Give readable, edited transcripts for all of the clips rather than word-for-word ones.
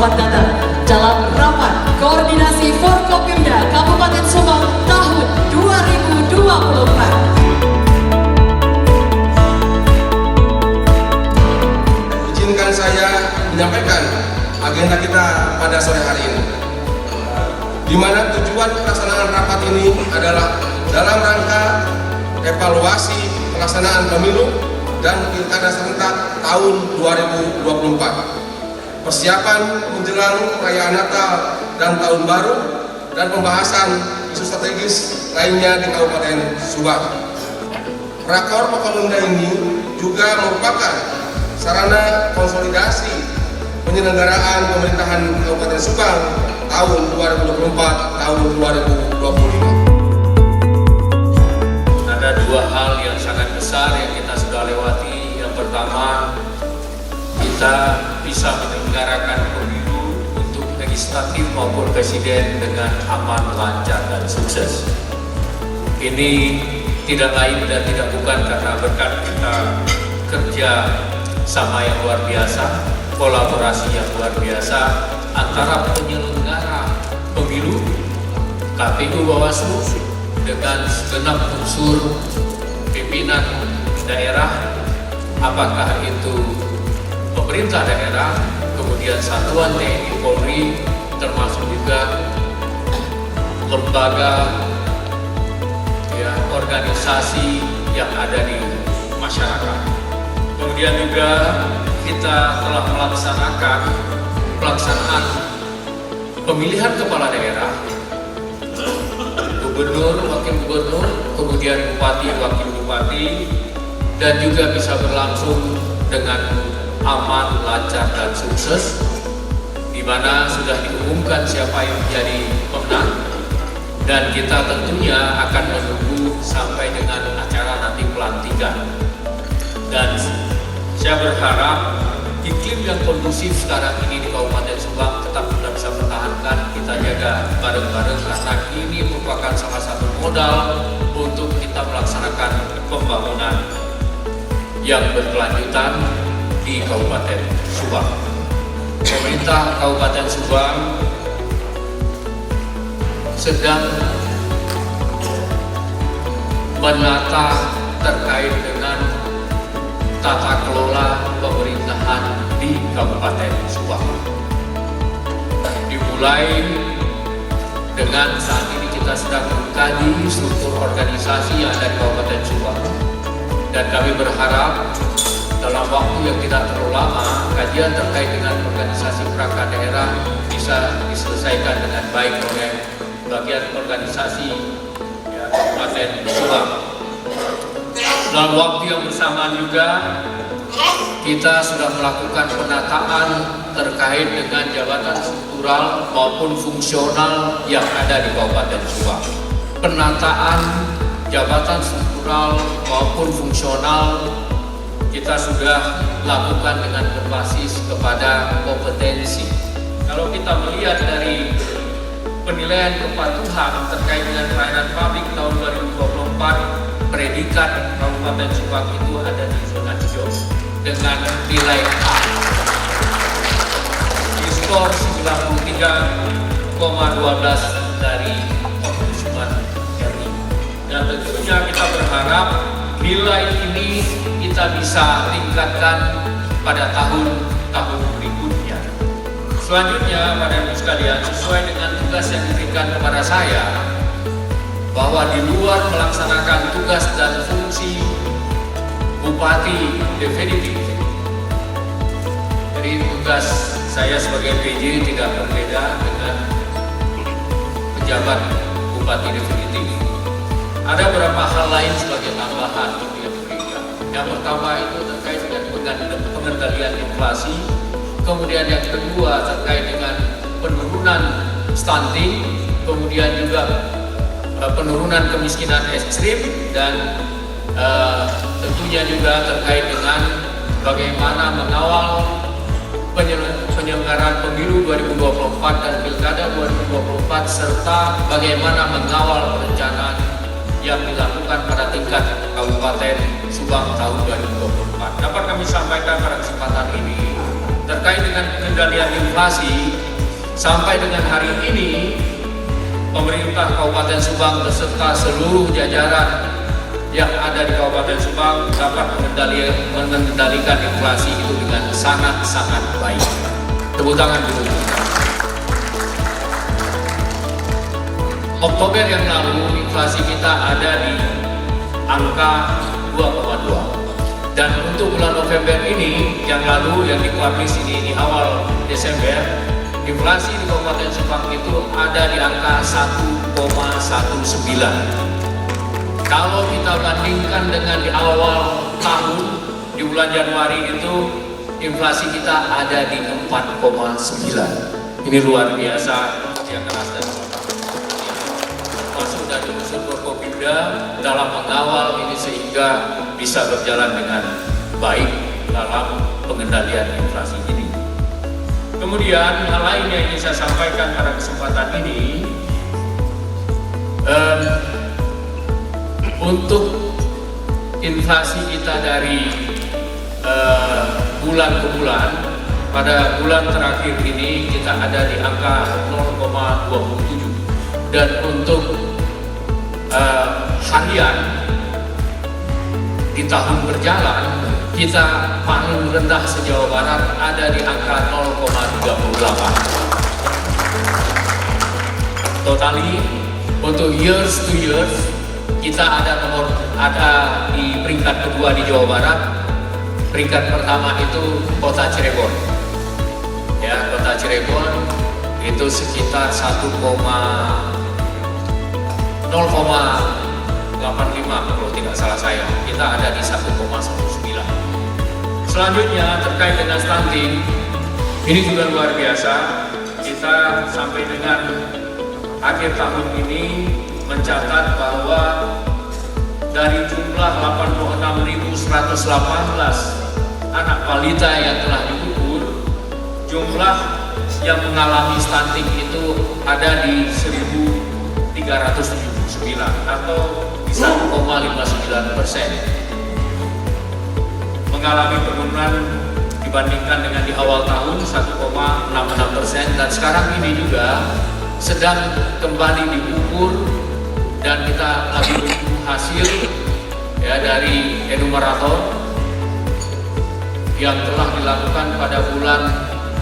selamat datang dalam rapat koordinasi Forkopimda Kabupaten Subang tahun 2024. Izinkan saya menyampaikan agenda kita pada sore hari ini, di mana tujuan pelaksanaan rapat ini adalah dalam rangka evaluasi pelaksanaan pemilu dan pilkada serentak tahun 2024. Persiapan menjelang perayaan Natal dan Tahun Baru, dan pembahasan isu strategis lainnya di Kabupaten Subang. Rakor Forkopimda ini juga merupakan sarana konsolidasi penyelenggaraan pemerintahan Kabupaten Subang tahun 2024 tahun 2025. Ada dua hal yang sangat besar yang kita sudah lewati. Yang pertama, kita bisa menyelenggarakan pemilu untuk legislatif maupun presiden dengan aman, lancar, dan sukses. Ini tidak lain dan tidak bukan karena berkat kita kerja sama yang luar biasa, kolaborasi yang luar biasa antara penyelenggara pemilu, KPU, Bawaslu, dengan segenap unsur pimpinan daerah, apakah itu pemerintah daerah, kemudian satuan TNI Polri, termasuk juga lembaga, organisasi yang ada di masyarakat. Kemudian juga kita telah melaksanakan pelaksanaan pemilihan kepala daerah, gubernur, wakil gubernur, kemudian bupati, wakil bupati, dan juga bisa berlangsung dengan aman, lancar, dan sukses, di mana sudah diumumkan siapa yang menjadi pemenang, dan kita tentunya akan menunggu sampai dengan acara nanti pelantikan. Dan saya berharap iklim yang kondusif sekarang ini di Kabupaten Subang tetap kita bisa pertahankan, kita jaga bareng-bareng, karena ini merupakan salah satu modal untuk kita melaksanakan pembangunan yang berkelanjutan di Kabupaten Subang. Pemerintah Kabupaten Subang sedang menata terkait dengan tata kelola pemerintahan di Kabupaten Subang. Dimulai dengan saat ini kita sedang mengkaji struktur organisasi yang ada di Kabupaten Subang, dan kami berharap dalam waktu yang tidak terlalu lama, kajian terkait dengan organisasi perangkat daerah bisa diselesaikan dengan baik oleh bagian organisasi Kabupaten Subang. Dalam waktu yang bersamaan juga, kita sudah melakukan penataan terkait dengan jabatan struktural maupun fungsional yang ada di Kabupaten Subang. Penataan jabatan struktural maupun fungsional kita sudah lakukan dengan berbasis kepada kompetensi. Kalau kita melihat dari penilaian kepatuhan terkait dengan pelayanan publik tahun 2024, predikat Kabupaten Subang itu ada di zona hijau dengan nilai A, di skor 93,12 dari Ombudsman RI. Dan tentunya kita berharap nilai ini kita bisa tingkatkan pada tahun-tahun berikutnya. Selanjutnya, Bapak Ibu sekalian, sesuai dengan tugas yang diberikan kepada saya, bahwa di luar melaksanakan tugas dan fungsi Bupati definitif, jadi tugas saya sebagai PJ tidak berbeda dengan pejabat Bupati definitif. Ada beberapa hal lain sebagai tambahan yang diberikan. Yang pertama itu terkait dengan pengendalian inflasi, kemudian yang kedua terkait dengan penurunan stunting, kemudian juga penurunan kemiskinan ekstrim, dan tentunya juga terkait dengan bagaimana mengawal penyelenggaraan pemilu 2024 dan pilkada 2024, serta bagaimana mengawal perencanaan yang dilakukan pada tingkat Kabupaten Subang tahun 2024. Dapat kami sampaikan pada kesempatan ini, terkait dengan pengendalian inflasi, sampai dengan hari ini pemerintah Kabupaten Subang beserta seluruh jajaran yang ada di Kabupaten Subang dapat mengendalikan inflasi itu dengan sangat-sangat baik. Tepuk tangan dulu. Oktober yang lalu inflasi kita ada di angka 2,2. Dan untuk bulan November ini yang lalu yang dipublish ini di awal Desember, inflasi di Kabupaten Subang itu ada di angka 1,19. Kalau kita bandingkan dengan di awal tahun di bulan Januari itu inflasi kita ada di 4,9. Ini luar biasa yang keras dan masuk dari unsur Forkopimda dalam mengawal ini sehingga bisa berjalan dengan baik dalam pengendalian inflasi ini. Kemudian hal lain yang ingin saya sampaikan pada kesempatan ini, untuk inflasi kita dari bulan ke bulan, pada bulan terakhir ini kita ada di angka 0,27, dan untuk harian di tahun berjalan kita paling rendah se-Jawa Barat ada di angka 0,38. Totally untuk years to years kita ada di peringkat kedua di Jawa Barat. Peringkat pertama itu Kota Cirebon. Ya, Kota Cirebon itu sekitar 0,85 kalau tidak salah saya. Kita ada di 1,19. Selanjutnya terkait dengan stunting, ini juga luar biasa. Kita sampai dengan akhir tahun ini mencatat bahwa dari jumlah 86.118 anak balita yang telah diukur, jumlah yang mengalami stunting itu ada di 1.379 atau 1,59%, mengalami penurunan dibandingkan dengan di awal tahun 1,66%, dan sekarang ini juga sedang kembali diukur dan kita lagi menunggu hasil ya dari enumerator yang telah dilakukan pada bulan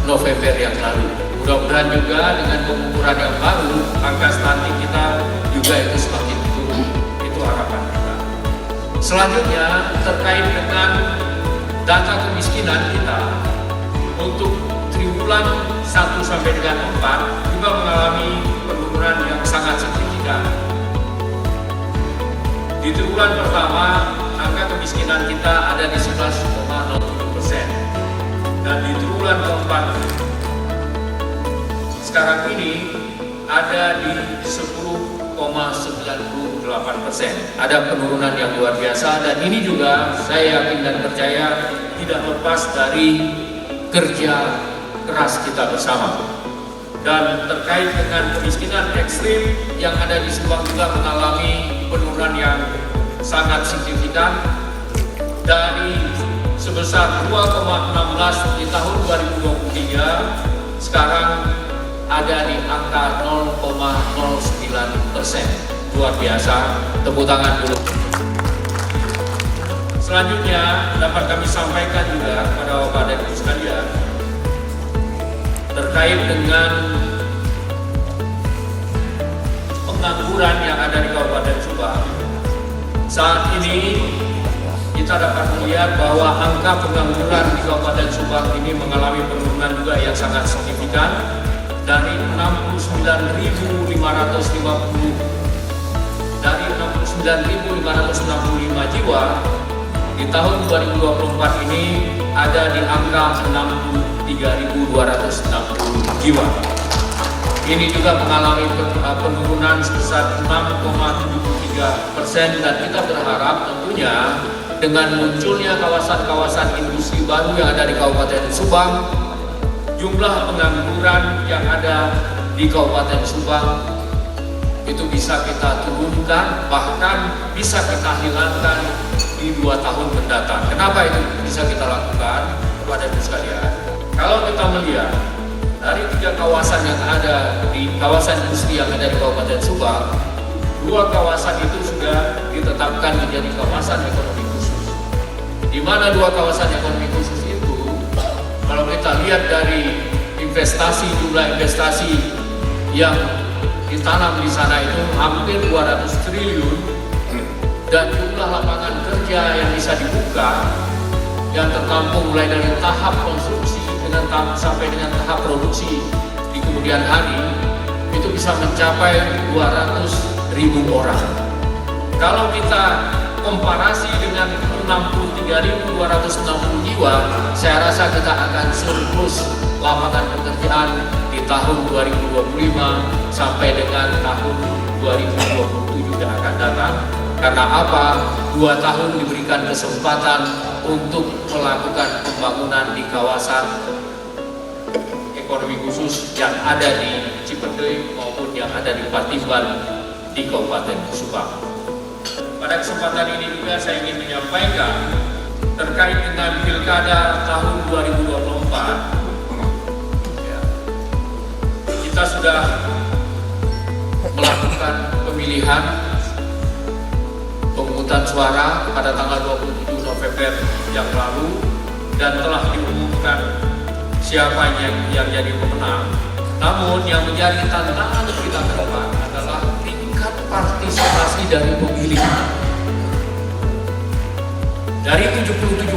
November yang lalu. Mudah-mudahan juga dengan pengukuran yang baru angka stunting kita juga itu semakin turun. Itu harapan kita. Selanjutnya terkait dengan data kemiskinan kita untuk triwulan 1 sampai dengan 4 juga mengalami penurunan yang sangat signifikan. Di triwulan pertama angka kemiskinan kita ada di 11,07%, dan di triwulan keempat sekarang ini ada di 10,98%. Ada penurunan yang luar biasa, dan ini juga saya yakin dan percaya tidak lepas dari kerja keras kita bersama. Dan terkait dengan kemiskinan ekstrim yang ada di Subang juga mengalami penurunan yang sangat signifikan dari sebesar 2,16 di tahun 2023, sekarang ada di angka 0,09%. Luar biasa, tepuk tangan dulu. Selanjutnya dapat kami sampaikan juga kepada Bapak dan Ibu sekalian terkait dengan pengangguran yang ada di Kabupaten Subang. Saat ini kita dapat melihat bahwa angka pengangguran di Kabupaten Subang ini mengalami penurunan juga yang sangat signifikan dari 69.565 jiwa di tahun 2024 ini ada di angka 63.260 jiwa. Ini juga mengalami penurunan sebesar 6,73%, dan kita berharap tentunya dengan munculnya kawasan-kawasan industri baru yang ada di Kabupaten Subang, jumlah pengangguran yang ada di Kabupaten Subang itu bisa kita turunkan, bahkan bisa kita hilangkan di 2 tahun mendatang. Kenapa itu bisa kita lakukan kepada ibu sekalian? Kalau kita melihat dari 3 kawasan yang ada di kawasan industri yang ada di Kabupaten Subang, 2 kawasan itu sudah ditetapkan menjadi kawasan ekonomi khusus. Di mana 2 kawasan ekonomi khusus itu, kalau kita lihat dari jumlah investasi yang ditanam di sana itu hampir 200 triliun, dan jumlah lapangan kerja yang bisa dibuka yang tertampung mulai dari tahap konstruksi sampai dengan tahap produksi di kemudian hari itu bisa mencapai 200.000 orang. Kalau kita komparasi dengan 63.260 jiwa, saya rasa kita akan surplus lapangan pekerjaan di tahun 2025 sampai dengan tahun 2027 yang akan datang. Karena apa? 2 tahun diberikan kesempatan untuk melakukan pembangunan di kawasan ekonomi khusus yang ada di Cipete maupun yang ada di Patimban di Kabupaten Subang. Pada kesempatan ini juga saya ingin menyampaikan terkait dengan Pilkada tahun 2024. Ya, kita sudah melakukan pemilihan pemungutan suara pada tanggal 27 November yang lalu dan telah diumumkan siapa yang jadi pemenang. Namun yang menjadi tantangan kita ke depan adalah tingkat partisipasi dari pemilih. Dari 77%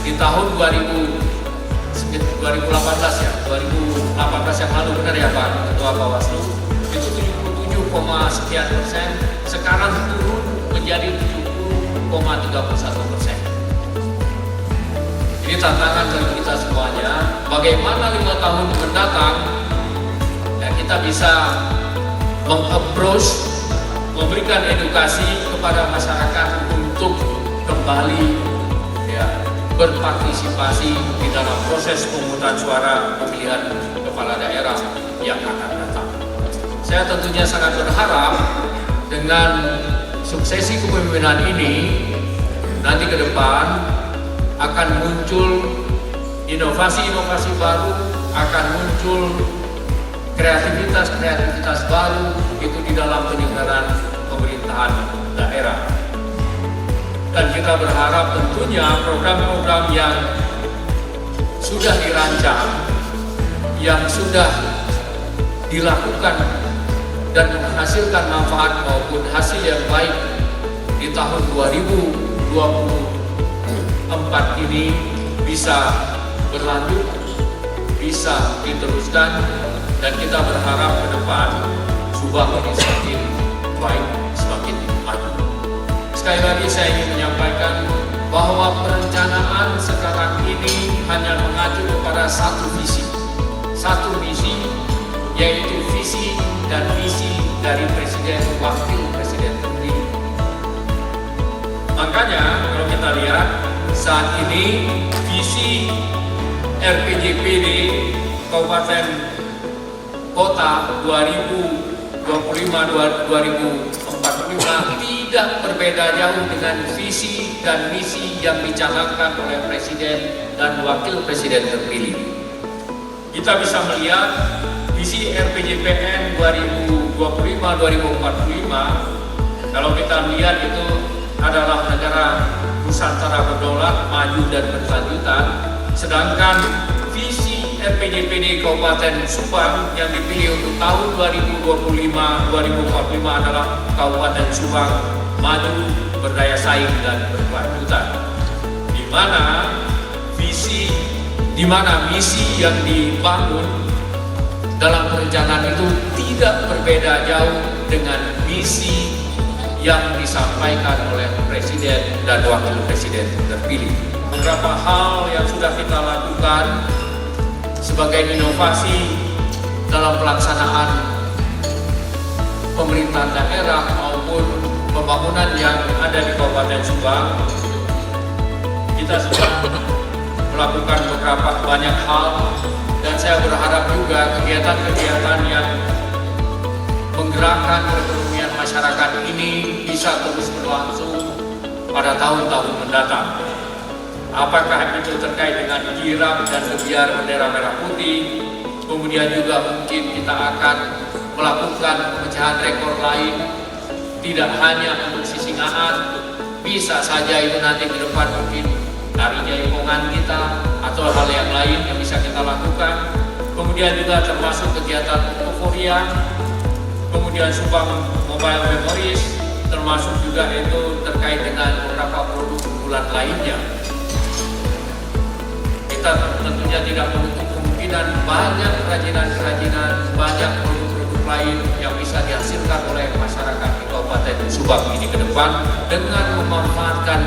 di tahun 2018 ya, 2018 yang lalu, benar ya Pak Ketua Bawaslu, itu 77,sekian%, sekarang turun menjadi 70,31%. Ini tantangan bagi kita semuanya. Bagaimana 5 tahun mendatang ya, kita bisa meng-approach, memberikan edukasi kepada masyarakat untuk kembali ya, berpartisipasi di dalam proses pemungutan suara pemilihan kepala daerah yang akan datang. Saya tentunya sangat berharap dengan suksesi kepemimpinan ini nanti ke depan akan muncul inovasi-inovasi baru, akan muncul kreativitas baru itu di dalam penyelenggaraan pemerintahan daerah. Dan kita berharap tentunya program-program yang sudah dirancang, yang sudah dilakukan dan menghasilkan manfaat maupun hasil yang baik di tahun 2024 ini bisa berlanjut, bisa diteruskan, dan kita berharap ke depan Subang ini semakin baik, semakin maju. Sekali lagi saya ingin menyampaikan bahwa perencanaan sekarang ini hanya mengacu kepada satu misi, yaitu visi dan misi dari Presiden, Wakil Presiden terpilih. Makanya kalau kita lihat saat ini visi RPJPD Kabupaten Kota 2025-2045 tidak berbeda jauh dengan visi dan misi yang dicanangkan oleh Presiden dan Wakil Presiden terpilih. Kita bisa melihat visi RPJPN 2025-2045, kalau kita lihat itu adalah negara Nusantara berdaulat, maju dan berkelanjutan. Sedangkan visi RPJPD Kabupaten Subang yang dipilih untuk tahun 2025-2045 adalah Kabupaten Subang maju, berdaya saing dan berkelanjutan. Di mana misi yang dibangun dalam perencanaan itu tidak berbeda jauh dengan misi yang disampaikan oleh Presiden dan Wakil Presiden terpilih. Beberapa hal yang sudah kita lakukan sebagai inovasi dalam pelaksanaan pemerintahan daerah maupun pembangunan yang ada di Kabupaten Subang, kita sudah melakukan beberapa banyak hal, dan saya berharap juga kegiatan-kegiatan yang menggerakkan perekonomian masyarakat ini bisa terus berlangsung pada tahun-tahun mendatang. Apakah itu terkait dengan kirap dan gebiar bendera merah putih, kemudian juga mungkin kita akan melakukan pemecahan rekor lain, tidak hanya untuk Sisingaan, bisa saja itu nanti ke depan mungkin dari Jaipongan kita atau hal yang lain yang bisa kita lakukan. Kemudian juga termasuk kegiatan euforia, kemudian Subang Mobile Memories, termasuk juga itu terkait dengan beberapa produk unggulan lainnya. Kita tentunya tidak menutup kemungkinan banyak kerajinan-kerajinan, banyak produk-produk lain yang bisa dihasilkan oleh masyarakat di Kabupaten Subang ini ke depan dengan memanfaatkan